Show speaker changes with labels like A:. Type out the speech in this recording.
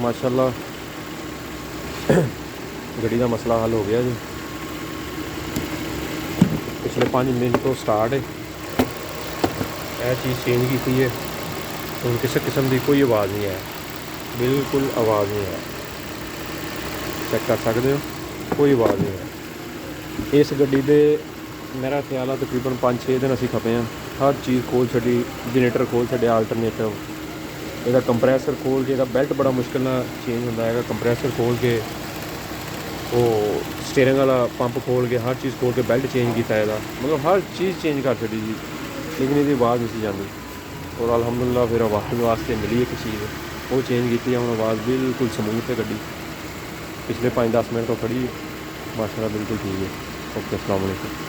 A: माशाअल्लाह गड्डी का मसला हल हो गया जी। पिछले 5 दिन तो स्टार्ट है, यह चीज़ चेंज की है। तो किसी किस्म की कोई आवाज़ नहीं है, बिल्कुल आवाज़ नहीं है। चेक कर सकते हो, कोई आवाज़ नहीं है। इस गड्डी दे मेरा ख्याल है तकरीबन 5-6 दिन असी खपे हैं। हर चीज़ खोल छड़ी, जनरेटर खोल छड़िया, आल्टरनेटिव, ਇਹਦਾ कंप्रैसर खोल के, ਇਹਦਾ बेल्ट बड़ा मुश्किल ਨਾਲ चेंज होंदा है। कंप्रैसर खोल के, वो स्टीयरिंग वाला पंप खोल के, हर चीज़ खोल के बेल्ट चेंज किया है। मतलब हर चीज़ चेंज कर छड़ी जी, लेकिन इसकी आवाज़ नहीं सी जाती। और अलहमदुलिल्लाह फिर आवाज़ वास्ते मिली एक चीज़, वो चेंज की है। हम आवाज़ बिल्कुल समूथ है गड्डी, पिछले 5-10 मिनट तो खड़ी माशाअल्लाह बिल्कुल ठीक है। ओके, अस्सलाम वालेकुम।